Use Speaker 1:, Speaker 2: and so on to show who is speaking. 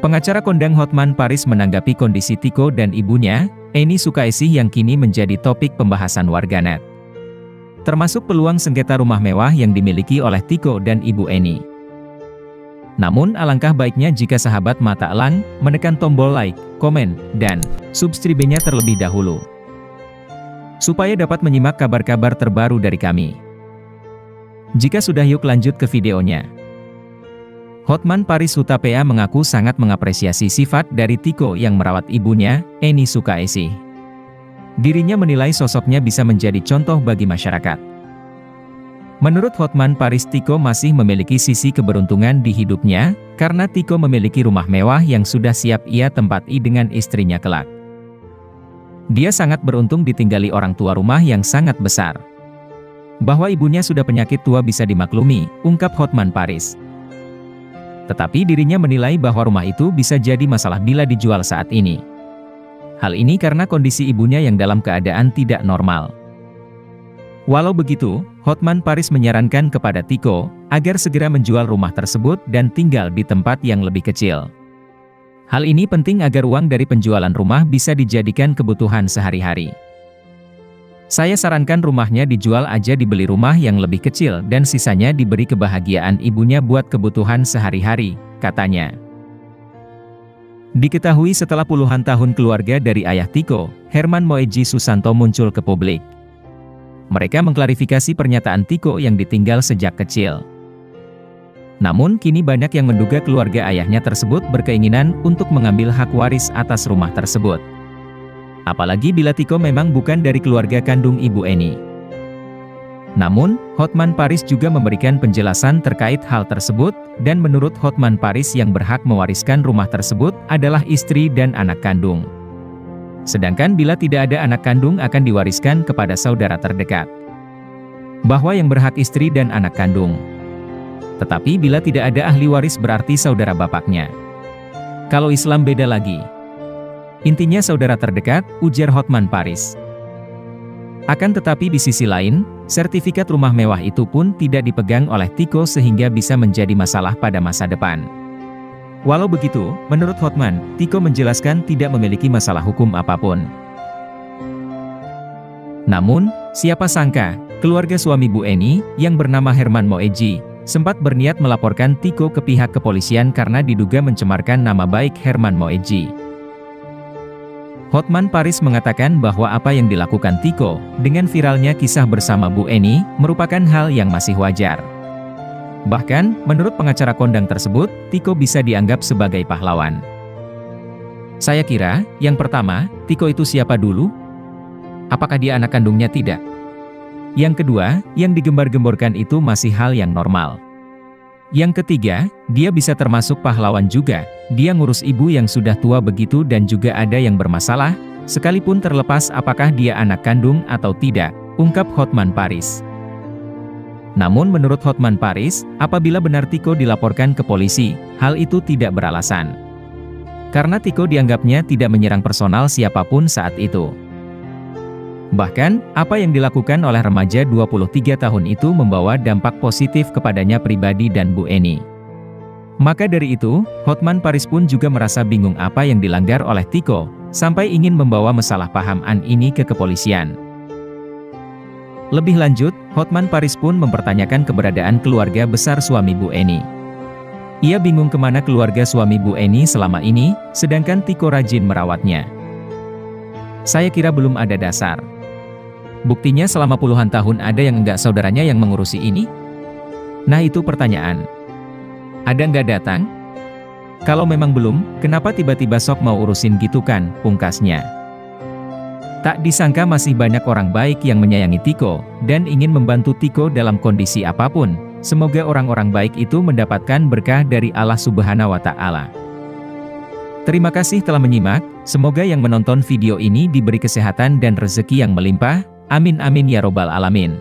Speaker 1: Pengacara kondang Hotman Paris menanggapi kondisi Tiko dan ibunya, Eni Sukaesih yang kini menjadi topik pembahasan warganet. Termasuk peluang sengketa rumah mewah yang dimiliki oleh Tiko dan Ibu Eni. Namun alangkah baiknya jika sahabat mata elang, menekan tombol like, komen, dan subscribe-nya terlebih dahulu. Supaya dapat menyimak kabar-kabar terbaru dari kami. Jika sudah yuk lanjut ke videonya. Hotman Paris Hutapea mengaku sangat mengapresiasi sifat dari Tiko yang merawat ibunya, Eni Sukaesih. Dirinya menilai sosoknya bisa menjadi contoh bagi masyarakat. Menurut Hotman Paris, Tiko masih memiliki sisi keberuntungan di hidupnya, karena Tiko memiliki rumah mewah yang sudah siap ia tempati dengan istrinya kelak. Dia sangat beruntung ditinggali orang tua rumah yang sangat besar. Bahwa ibunya sudah penyakit tua bisa dimaklumi, ungkap Hotman Paris. Tetapi dirinya menilai bahwa rumah itu bisa jadi masalah bila dijual saat ini. Hal ini karena kondisi ibunya yang dalam keadaan tidak normal. Walau begitu, Hotman Paris menyarankan kepada Tiko, agar segera menjual rumah tersebut dan tinggal di tempat yang lebih kecil. Hal ini penting agar uang dari penjualan rumah bisa dijadikan kebutuhan sehari-hari. Saya sarankan rumahnya dijual aja, dibeli rumah yang lebih kecil dan sisanya diberi kebahagiaan ibunya buat kebutuhan sehari-hari, katanya. Diketahui setelah puluhan tahun keluarga dari ayah Tiko, Herman Moeji Susanto muncul ke publik. Mereka mengklarifikasi pernyataan Tiko yang ditinggal sejak kecil. Namun kini banyak yang menduga keluarga ayahnya tersebut berkeinginan untuk mengambil hak waris atas rumah tersebut. Apalagi bila Tiko memang bukan dari keluarga kandung Ibu Eni. Namun, Hotman Paris juga memberikan penjelasan terkait hal tersebut, dan menurut Hotman Paris yang berhak mewariskan rumah tersebut adalah istri dan anak kandung. Sedangkan bila tidak ada anak kandung akan diwariskan kepada saudara terdekat. Bahwa yang berhak istri dan anak kandung. Tetapi bila tidak ada ahli waris berarti saudara bapaknya. Kalau Islam beda lagi. Intinya saudara terdekat, ujar Hotman Paris. Akan tetapi di sisi lain, sertifikat rumah mewah itu pun tidak dipegang oleh Tiko sehingga bisa menjadi masalah pada masa depan. Walau begitu, menurut Hotman, Tiko menjelaskan tidak memiliki masalah hukum apapun. Namun, siapa sangka, keluarga suami Bu Eni, yang bernama Herman Moeji, sempat berniat melaporkan Tiko ke pihak kepolisian karena diduga mencemarkan nama baik Herman Moeji. Hotman Paris mengatakan bahwa apa yang dilakukan Tiko, dengan viralnya kisah bersama Bu Eni, merupakan hal yang masih wajar. Bahkan, menurut pengacara kondang tersebut, Tiko bisa dianggap sebagai pahlawan. Saya kira, yang pertama, Tiko itu siapa dulu? Apakah dia anak kandungnya? Tidak. Yang kedua, yang digembar-gemborkan itu masih hal yang normal. Yang ketiga, dia bisa termasuk pahlawan juga, dia ngurus ibu yang sudah tua begitu dan juga ada yang bermasalah, sekalipun terlepas apakah dia anak kandung atau tidak, ungkap Hotman Paris. Namun menurut Hotman Paris, apabila benar Tiko dilaporkan ke polisi, hal itu tidak beralasan. Karena Tiko dianggapnya tidak menyerang personal siapapun saat itu. Bahkan, apa yang dilakukan oleh remaja 23 tahun itu membawa dampak positif kepadanya pribadi dan Bu Eni. Maka dari itu, Hotman Paris pun juga merasa bingung apa yang dilanggar oleh Tiko, sampai ingin membawa masalah pahaman ini ke kepolisian. Lebih lanjut, Hotman Paris pun mempertanyakan keberadaan keluarga besar suami Bu Eni. Ia bingung kemana keluarga suami Bu Eni selama ini, sedangkan Tiko rajin merawatnya. Saya kira belum ada dasar. Buktinya selama puluhan tahun ada yang enggak saudaranya yang mengurusi ini? Nah itu pertanyaan. Ada enggak datang? Kalau memang belum, kenapa tiba-tiba sok mau urusin gitu kan, pungkasnya. Tak disangka masih banyak orang baik yang menyayangi Tiko, dan ingin membantu Tiko dalam kondisi apapun. Semoga orang-orang baik itu mendapatkan berkah dari Allah Subhanahu wa Ta'ala. Terima kasih telah menyimak, semoga yang menonton video ini diberi kesehatan dan rezeki yang melimpah. Amin amin ya robbal alamin.